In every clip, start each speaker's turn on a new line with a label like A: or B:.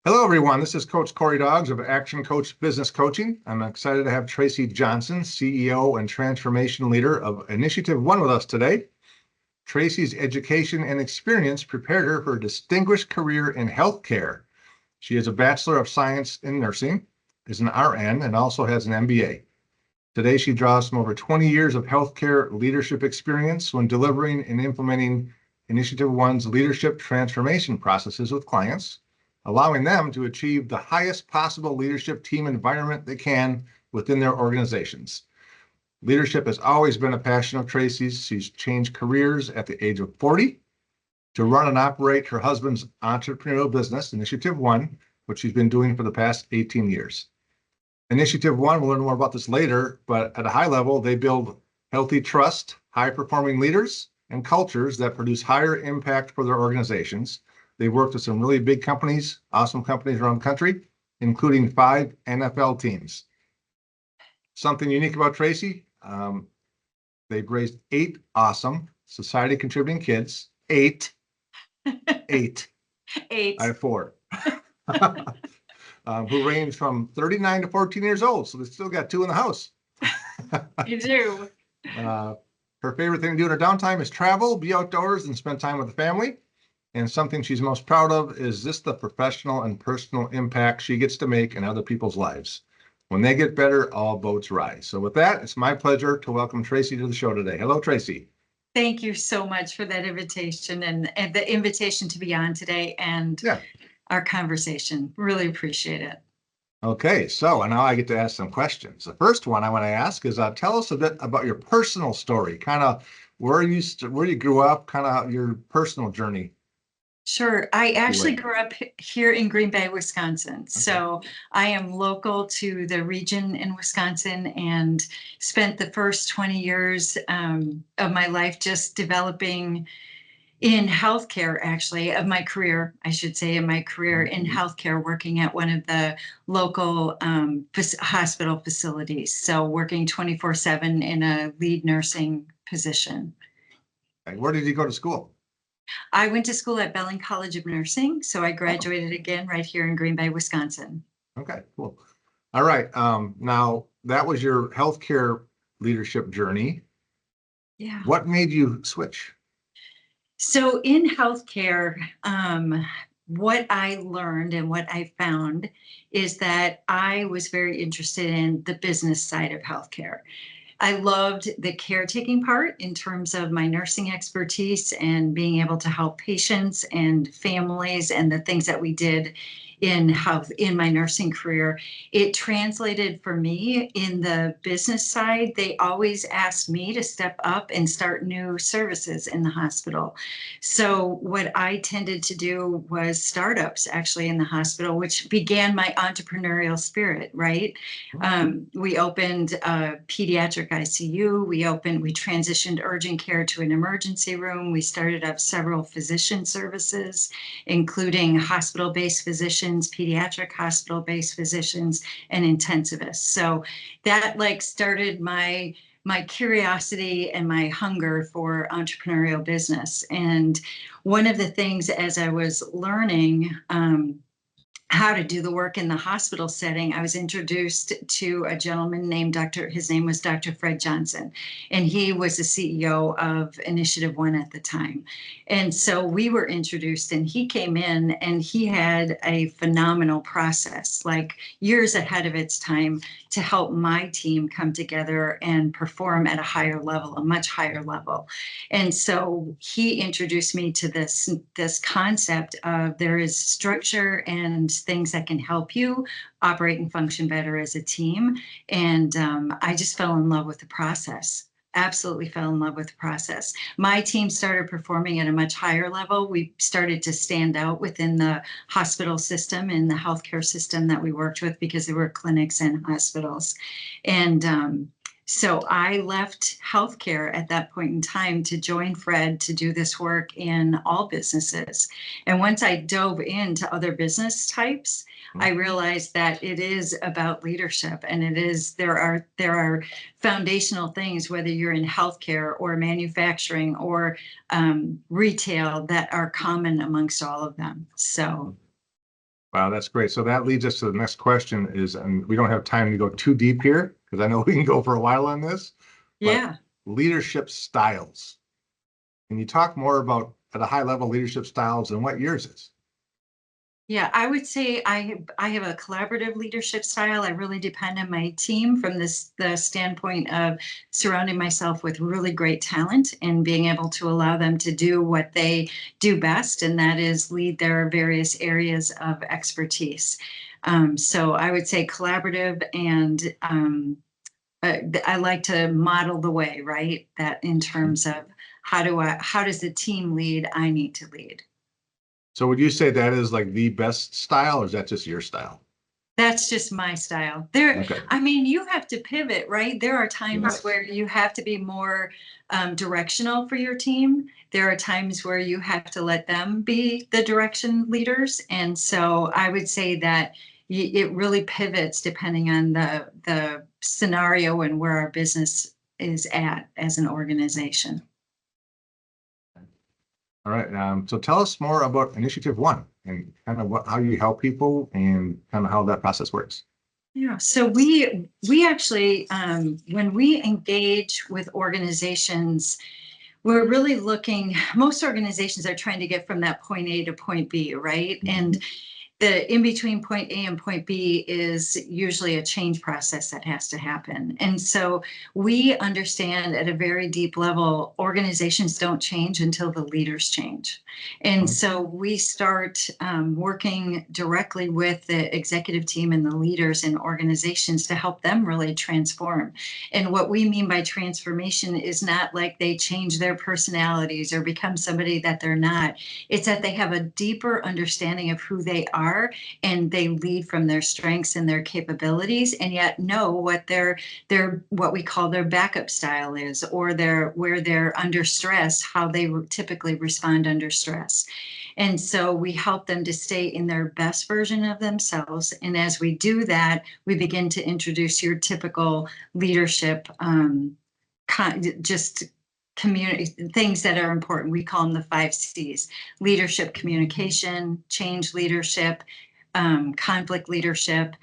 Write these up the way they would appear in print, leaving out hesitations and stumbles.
A: Hello, everyone. This is Coach Corey Doggs of actionCOACH Business Coaching. I'm excited to have Tracy Johnson, CEO and Transformation Leader of InitiativeOne with us today. Tracy's education and experience prepared her for a distinguished career in healthcare. She is a Bachelor of Science in Nursing, is an RN, and also has an MBA. Today, she draws from over 20 years of healthcare leadership experience when delivering and implementing InitiativeOne's leadership transformation processes with clients, allowing them to achieve the highest possible leadership team environment they can within their organizations. Leadership has always been a passion of Tracy's. She's changed careers at the age of 40 to run and operate her husband's entrepreneurial business, InitiativeOne, which she's been doing for the past 18 years. InitiativeOne, we'll learn more about this later, but at a high level, they build healthy trust, high-performing leaders, and cultures that produce higher impact for their organizations. They worked with some really big companies, awesome companies around the country, including 5 NFL teams. Something unique about Tracy, they've raised 8 awesome society contributing kids. 8. 8.
B: 8.
A: I have 4. Who range from 39 to 14 years old. So they still got 2 in the house.
B: You do.
A: Her favorite thing to do in her downtime is travel, be outdoors, and spend time with the family. And something she's most proud of is just the professional and personal impact she gets to make in other people's lives. When they get better, all boats rise. So with that, it's my pleasure to welcome Tracy to the show today. Hello, Tracy.
B: Thank you so much for that invitation and the invitation to be on today and our conversation. Really appreciate it.
A: Okay, so now I get to ask some questions. The first one I want to ask is tell us a bit about your personal story, kind of where you grew up, kind of your personal journey.
B: Sure. I actually grew up here in Green Bay, Wisconsin.
A: Okay.
B: So I am local to the region in Wisconsin and spent the first 20 years of my life just developing in healthcare, actually, of my career, I should say, in my career in healthcare, working at one of the local hospital facilities. So working 24/7 in a lead nursing position.
A: Okay. Where did you go to school?
B: I went to school at Belling College of Nursing. So I graduated again right here in Green Bay, Wisconsin.
A: Okay, cool. All right. Now that was your healthcare leadership journey.
B: Yeah.
A: What made you switch?
B: So in healthcare, what I learned and what I found is that I was very interested in the business side of healthcare. I loved the caretaking part in terms of my nursing expertise and being able to help patients and families and the things that we did in health in my nursing career. It translated for me in the business side. They always asked me to step up and start new services in the hospital. So what I tended to do was startups actually in the hospital, which began my entrepreneurial spirit, right? We opened a pediatric ICU. We transitioned urgent care to an emergency room. We started up several physician services, including hospital-based physicians, pediatric hospital-based physicians, and intensivists. So that started my curiosity and my hunger for entrepreneurial business. And one of the things as I was learning how to do the work in the hospital setting, I was introduced to a gentleman named his name was Dr. Fred Johnson, and he was the CEO of InitiativeOne at the time. And so we were introduced, and he came in and he had a phenomenal process, like years ahead of its time, to help my team come together and perform at a higher level, a much higher level. And so he introduced me to this concept of there is structure and things that can help you operate and function better as a team. And I just fell in love with the process. Absolutely fell in love with the process. My team started performing at a much higher level. We started to stand out within the hospital system and the healthcare system that we worked with because there were clinics and hospitals. And so I left healthcare at that point in time to join Fred to do this work in all businesses. And once I dove into other business types, I realized that it is about leadership, and there are foundational things, whether you're in healthcare or manufacturing or retail, that are common amongst all of them. So
A: Wow, that's great. So that leads us to the next question is, and we don't have time to go too deep here because I know we can go for a while on this, but
B: Yeah.
A: leadership styles. Can you talk more about at a high level leadership styles and what yours is?
B: Yeah, I would say I have a collaborative leadership style. I really depend on my team from the standpoint of surrounding myself with really great talent and being able to allow them to do what they do best, and that is lead their various areas of expertise. So I would say collaborative, and I like to model the way, right? That in terms of how does the team lead? I need to lead.
A: So would you say that is like the best style, or is that just your style?
B: That's just my style. There,
A: Okay.
B: I mean, you have to pivot, right? There are times
A: Yes.
B: where you have to be more directional for your team. There are times where you have to let them be the direction leaders. And so I would say that it really pivots depending on the scenario and where our business is at as an organization.
A: All right. So tell us more about Initiative One and kind of how you help people and kind of how that process works.
B: Yeah, so we actually when we engage with organizations, we're really looking, most organizations are trying to get from that point A to point B, right? And the in between point A and point B is usually a change process that has to happen. And so we understand at a very deep level, organizations don't change until the leaders change. And so we start working directly with the executive team and the leaders in organizations to help them really transform. And what we mean by transformation is not like they change their personalities or become somebody that they're not. It's that they have a deeper understanding of who they are, and they lead from their strengths and their capabilities, and yet know what their what we call their backup style is, or their where they're under stress, how they typically respond under stress. And so we help them to stay in their best version of themselves. And as we do that, we begin to introduce your typical leadership just community things that are important. We call them the 5 C's: leadership, communication, change leadership, conflict leadership,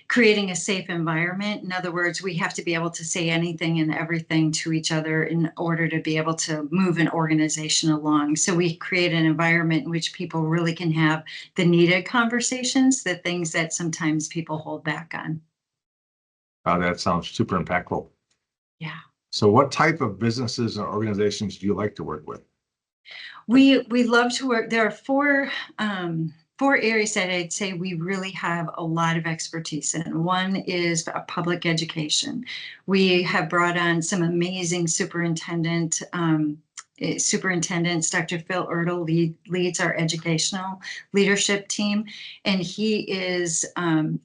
B: creating a safe environment. In other words, we have to be able to say anything and everything to each other in order to be able to move an organization along. So we create an environment in which people really can have the needed conversations, the things that sometimes people hold back on.
A: That sounds super impactful.
B: Yeah.
A: So what type of businesses and organizations do you like to work with?
B: We love to work. There are four areas that I'd say we really have a lot of expertise in. One is public education. We have brought on some amazing superintendents. Dr. Phil Ertl leads our educational leadership team, and he is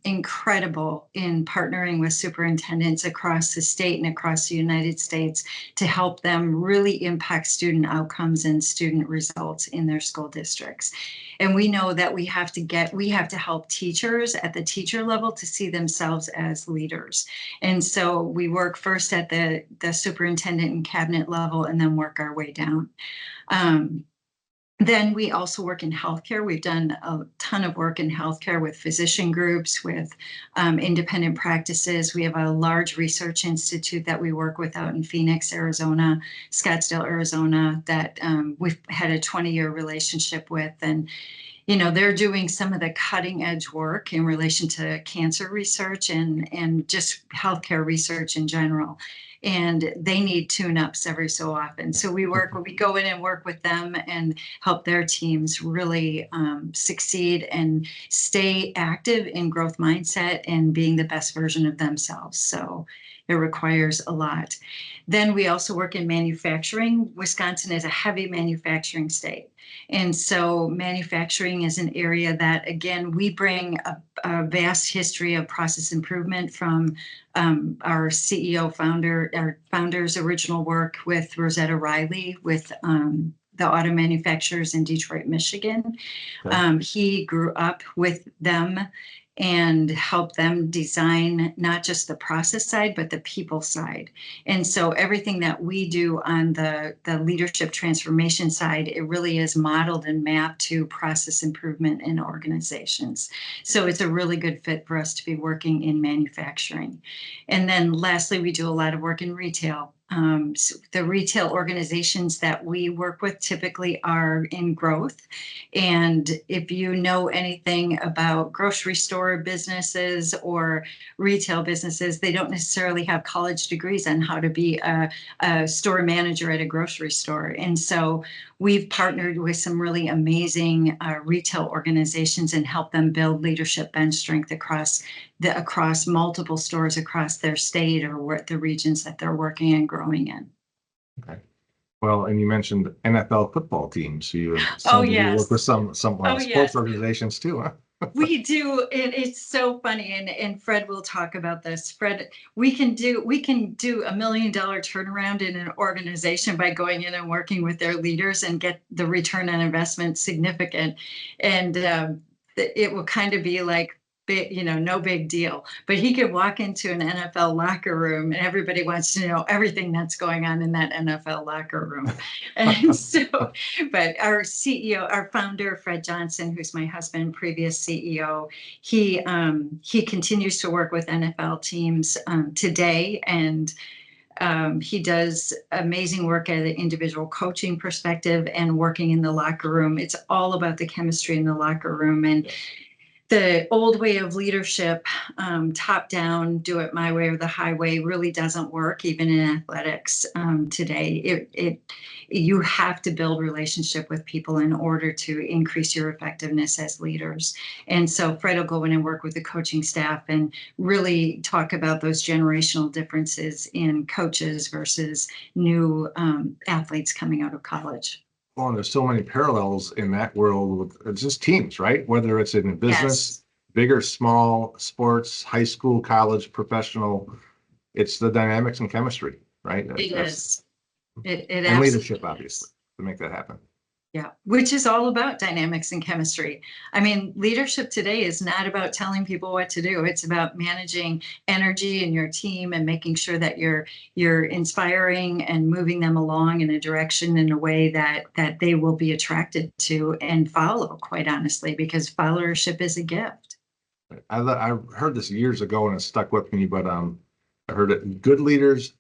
B: incredible in partnering with superintendents across the state and across the United States to help them really impact student outcomes and student results in their school districts. And we know that we have to help teachers at the teacher level to see themselves as leaders. And so we work first at the superintendent and cabinet level, and then work our way down. Um, then we also work in healthcare. We've done a ton of work in healthcare with physician groups, with independent practices. We have a large research institute that we work with out in Phoenix, Arizona, Scottsdale, Arizona, that we've had a 20-year relationship with. And they're doing some of the cutting edge work in relation to cancer research and just healthcare research in general. And they need tune-ups every so often. So we go in and work with them and help their teams really succeed and stay active in growth mindset and being the best version of themselves. So it requires a lot. Then we also work in manufacturing. Wisconsin is a heavy manufacturing state. And so manufacturing is an area that, again, we bring a vast history of process improvement from our our founder's original work with Rosetta Riley with the auto manufacturers in Detroit, Michigan.
A: Okay.
B: He grew up with them and help them design not just the process side, but the people side. And so everything that we do on the leadership transformation side, it really is modeled and mapped to process improvement in organizations. So it's a really good fit for us to be working in manufacturing. And then lastly, we do a lot of work in retail. So the retail organizations that we work with typically are in growth. And if you know anything about grocery store businesses or retail businesses, they don't necessarily have college degrees on how to be a store manager at a grocery store. And so we've partnered with some really amazing retail organizations and helped them build leadership bench strength across multiple stores across their state or the regions that they're working and growing in.
A: Okay. Well, and you mentioned NFL football teams. So you
B: Oh,
A: you work with
B: yes.
A: some
B: Oh,
A: sports
B: yes.
A: organizations too, huh?
B: We do. It's so funny. And Fred will talk about this. Fred, we can do $1 million turnaround in an organization by going in and working with their leaders and get the return on investment significant. And it will kind of be like, no big deal. But he could walk into an NFL locker room and everybody wants to know everything that's going on in that NFL locker room. And so, but our CEO, our founder, Fred Johnson, who's my husband, previous CEO, he continues to work with NFL teams today, and he does amazing work at an individual coaching perspective and working in the locker room. It's all about the chemistry in the locker room. And the old way of leadership, top down, do it my way or the highway, really doesn't work even in athletics today. You have to build relationship with people in order to increase your effectiveness as leaders. And so Fred will go in and work with the coaching staff and really talk about those generational differences in coaches versus new athletes coming out of college.
A: Well, there's so many parallels in that world with it's just teams, right? Whether it's in business,
B: Yes.
A: big or small, sports, high school, college, professional, it's the dynamics and chemistry, right?
B: It is. It
A: And
B: absolutely
A: leadership,
B: is.
A: obviously, to make that happen.
B: Yeah, which is all about dynamics and chemistry. I mean, leadership today is not about telling people what to do. It's about managing energy in your team and making sure that you're inspiring and moving them along in a direction in a way that they will be attracted to and follow, quite honestly, because followership is a gift.
A: I heard this years ago and it stuck with me, but I heard it, good leaders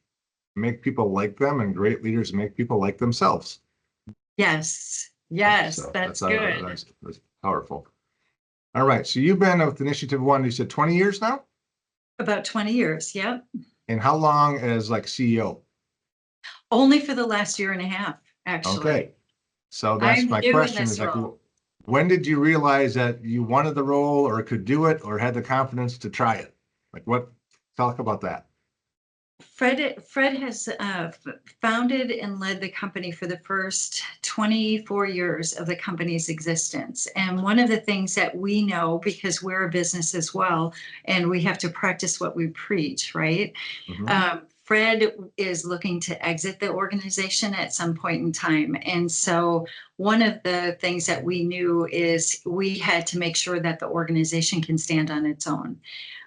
A: make people like them and great leaders make people like themselves.
B: Yes, yes,
A: So
B: that's good.
A: that's powerful. All right. So you've been with InitiativeOne, you said 20 years now?
B: About 20 years, yep.
A: And how long as like CEO?
B: Only for the last year and a half, actually.
A: Okay. So that's
B: I'm
A: my
B: new in
A: question is
B: this
A: like,
B: role.
A: when did you realize that you wanted the role or could do it or had the confidence to try it? Like what, talk about that.
B: Fred has founded and led the company for the first 24 years of the company's existence. And one of the things that we know, because we're a business as well, and we have to practice what we preach, right?
A: Mhm.
B: Fred is looking to exit the organization at some point in time. And so one of the things that we knew is we had to make sure that the organization can stand on its own.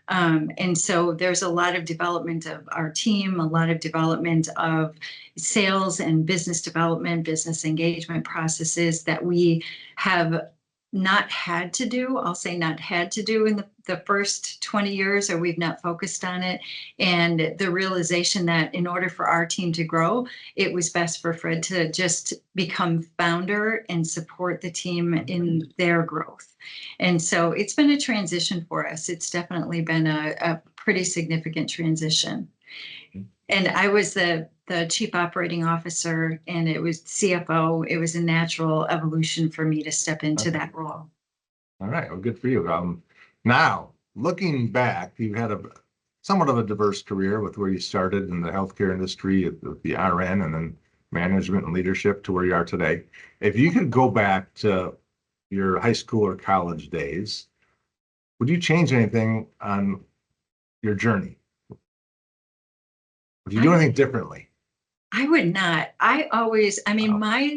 B: And so there's a lot of development of our team, a lot of development of sales and business development, business engagement processes that we have not had to do. I'll say not had to do in the first 20 years, or we've not focused on it. And the realization that in order for our team to grow, it was best for Fred to just become founder and support the team in their growth. And so it's been a transition for us. It's definitely been a pretty significant transition. And I was the chief operating officer and it was CFO. It was a natural evolution for me to step into
A: Okay.
B: that role.
A: All right. Well, good for you. Now looking back, you've had a somewhat of a diverse career with where you started in the healthcare industry, the RN, and then management and leadership to where you are today. If you could go back to your high school or college days, would you change anything on your journey? Would you do anything differently?
B: I would not. I mean,
A: Wow.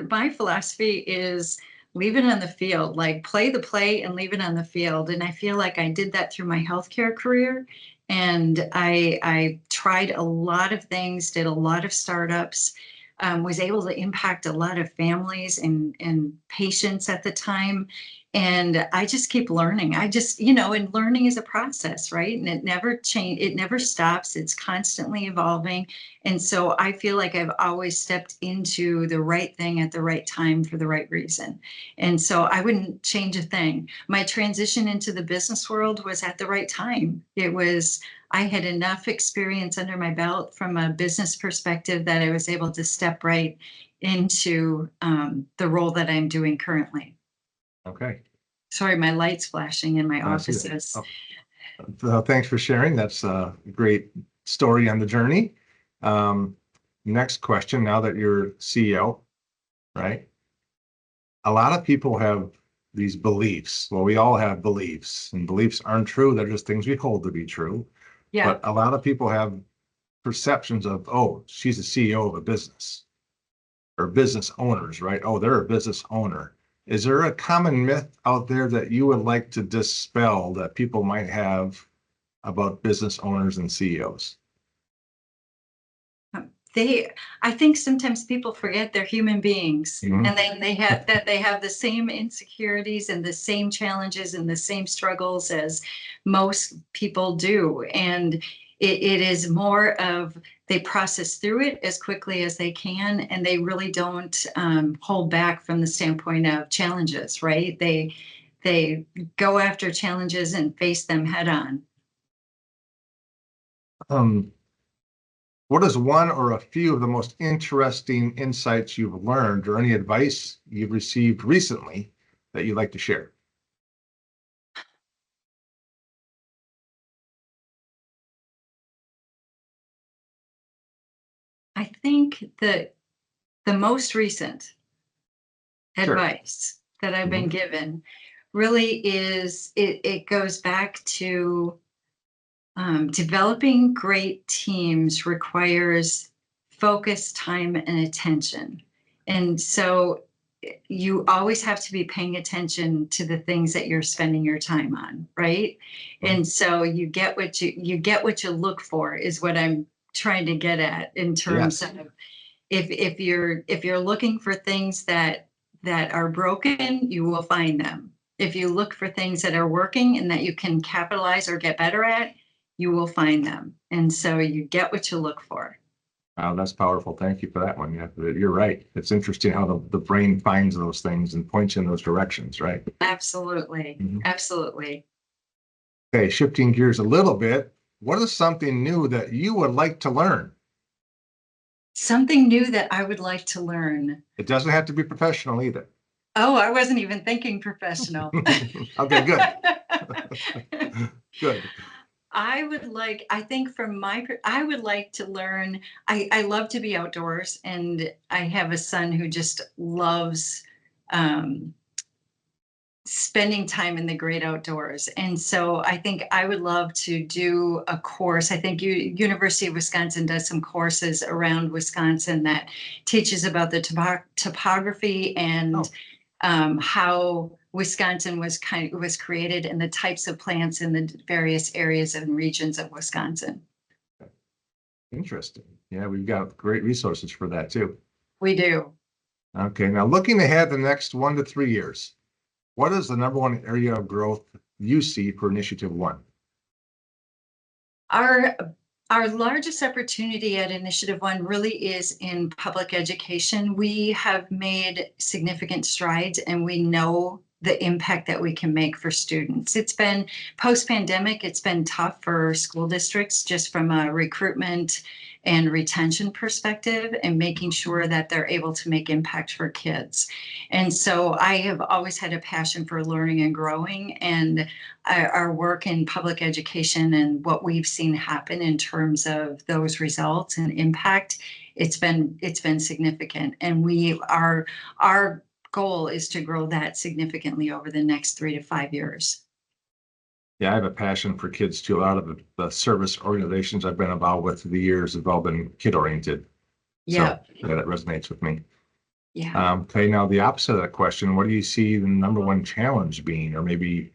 B: my philosophy is leave it on the field, like play the play and leave it on the field. And I feel like I did that through my healthcare career. And I tried a lot of things, did a lot of startups, was able to impact a lot of families and patients at the time. And I just keep learning. I just, and learning is a process, right? And it never it never stops. It's constantly evolving. And so I feel like I've always stepped into the right thing at the right time for the right reason. And so I wouldn't change a thing. My transition into the business world was at the right time. I had enough experience under my belt from a business perspective that I was able to step right into the role that I'm doing currently.
A: Okay.
B: Sorry, my light's flashing in my
A: I see that.
B: offices.
A: Thanks for sharing. That's a great story on the journey. Next question, now that you're CEO, right? A lot of people have these beliefs. Well, we all have beliefs, and beliefs aren't true. They're just things we hold to be true.
B: Yeah.
A: But a lot of people have perceptions of, oh, she's a CEO of a business, or business owners, right? Oh, they're a business owner. Is there a common myth out there that you would like to dispel that people might have about business owners and CEOs?
B: I think sometimes people forget they're human beings,
A: Mhm.
B: and they have the same insecurities and the same challenges and the same struggles as most people do. And it is more of they process through it as quickly as they can, and they really don't hold back from the standpoint of challenges, right? They go after challenges and face them head on.
A: Um, what is one or a few of the most interesting insights you've learned or any advice you've received recently that you'd like to share?
B: I think that the most recent
A: Sure.
B: advice that I've been
A: Mhm.
B: given really is it goes back to developing great teams requires focus, time, and attention. And so you always have to be paying attention to the things that you're spending your time on, right?
A: Mhm.
B: And so you get what you look for is what I'm trying to get at in terms
A: Yes.
B: of if you're looking for things that are broken, you will find them. If you look for things that are working and that you can capitalize or get better at, you will find them. And so you get what you look for.
A: Wow, that's powerful. Thank you for that one. Yeah, you're right. It's interesting how the brain finds those things and points in those directions, right?
B: Absolutely.
A: Mhm.
B: Absolutely.
A: Okay, shifting gears a little bit, what is something new that you would like to learn?
B: Something new that I would like to learn.
A: It doesn't have to be professional either.
B: Oh, I wasn't even thinking professional.
A: Okay, good. Good.
B: I think I would like to learn. I love to be outdoors, and I have a son who just loves um, spending time in the great outdoors. And so I think I would love to do a course. I think University of Wisconsin does some courses around Wisconsin that teaches about the topography and
A: Oh,
B: how Wisconsin was created and the types of plants in the various areas and regions of Wisconsin.
A: interesting. Yeah, we've got great resources for that too.
B: We do.
A: Okay, now looking ahead the next 1 to 3 years, what is the number one area of growth you see for Initiative One?
B: Our our largest opportunity at Initiative One really is in public education. We have made significant strides and we know the impact that we can make for students. It's been post-pandemic, it's been tough for school districts just from a recruitment and retention perspective and making sure that they're able to make impact for kids. And so I have always had a passion for learning and growing, and our work in public education and what we've seen happen in terms of those results and impact, it's been significant. And our goal is to grow that significantly over the next 3 to 5 years.
A: Yeah, I have a passion for kids too. A lot of the service organizations I've been involved with through the years have all been kid oriented.
B: Yeah.
A: So yeah, that resonates with me.
B: Yeah.
A: Okay, now the opposite of that question, what do you see the number one challenge being, or maybe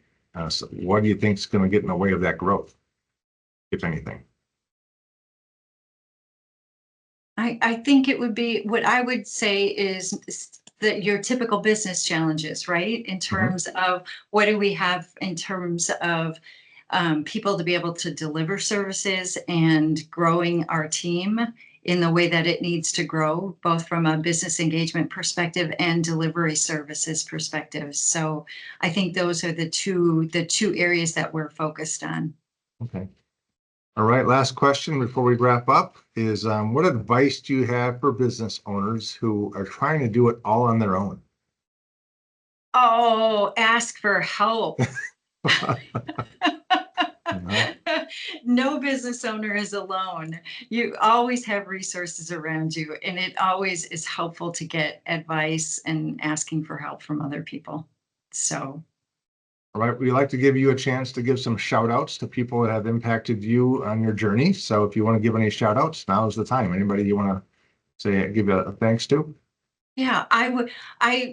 A: what do you think is going to get in the way of that growth, if anything?
B: I think it would be, what I would say is that your typical business challenges, right? In
A: Mhm.
B: terms of what do we have in terms of people to be able to deliver services and growing our team in the way that it needs to grow, both from a business engagement perspective and delivery services perspective. So I think those are the two areas that we're focused on.
A: Okay. All right, last question before we wrap up is what advice do you have for business owners who are trying to do it all on their own?
B: Oh, ask for help.
A: Uh-huh.
B: No business owner is alone. You always have resources around you, and it always is helpful to get advice and asking for help from other people. So,
A: All right, we'd like to give you a chance to give some shout outs to people that have impacted you on your journey. So if you want to give any shout outs, now is the time. Anybody you want to say, give a thanks to?
B: yeah,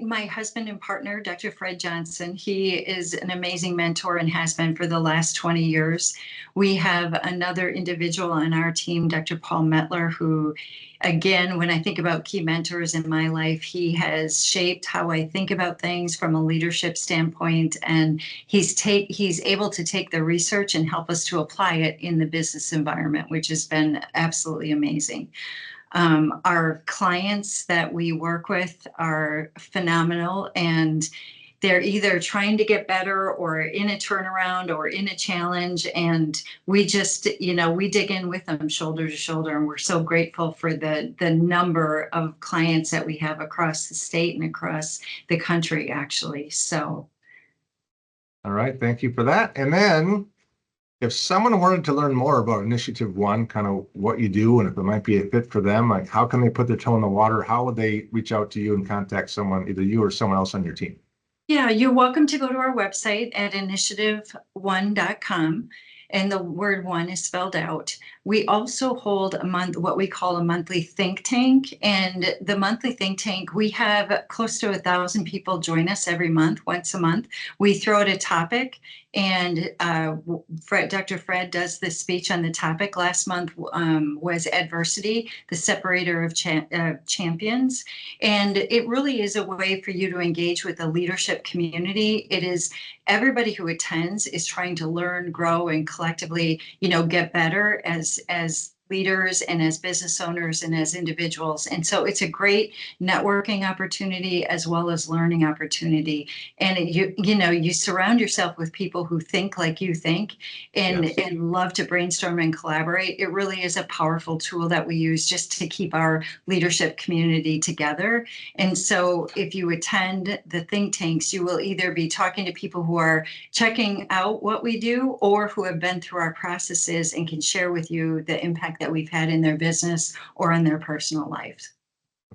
B: my husband and partner, Dr. Fred Johnson, he is an amazing mentor and has been for the last 20 years. We have another individual on our team, Dr. Paul Metler, who, again, when I think about key mentors in my life, he has shaped how I think about things from a leadership standpoint. And he's able to take the research and help us to apply it in the business environment, which has been absolutely amazing. Our clients that we work with are phenomenal, and they're either trying to get better or in a turnaround or in a challenge. And we just, we dig in with them shoulder to shoulder. And we're so grateful for the number of clients that we have across the state and across the country, actually. So,
A: All right, thank you for that. And then if someone wanted to learn more about Initiative One, kind of what you do and if it might be a fit for them, like how can they put their toe in the water? How would they reach out to you and contact someone, either you or someone else on your team?
B: yeah, you're welcome to go to our website at initiativeone.com, and the word one is spelled out. We also hold what we call a monthly think tank. And the monthly think tank, we have close to 1,000 people join us every month, once a month. We throw out a topic, and Dr. Fred does the speech on the topic. Last month was adversity, the separator of champions. And it really is a way for you to engage with the leadership community. It is, everybody who attends is trying to learn, grow, and collectively, get better as leaders and as business owners and as individuals. And so it's a great networking opportunity as well as learning opportunity. And you surround yourself with people who think like you think, and
A: Yes.
B: and love to brainstorm and collaborate. It really is a powerful tool that we use just to keep our leadership community together. And so if you attend the think tanks, you will either be talking to people who are checking out what we do or who have been through our processes and can share with you the impact that we've had in their business or in their personal lives.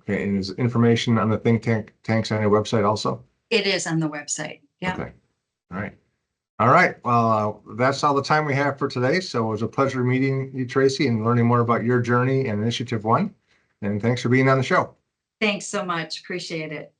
A: Okay, and is information on the tanks on your website also?
B: It is on the website. Yeah.
A: Okay, all right. All right, well, that's all the time we have for today. So it was a pleasure meeting you, Tracy, and learning more about your journey and Initiative One. And thanks for being on the show.
B: Thanks so much. Appreciate it.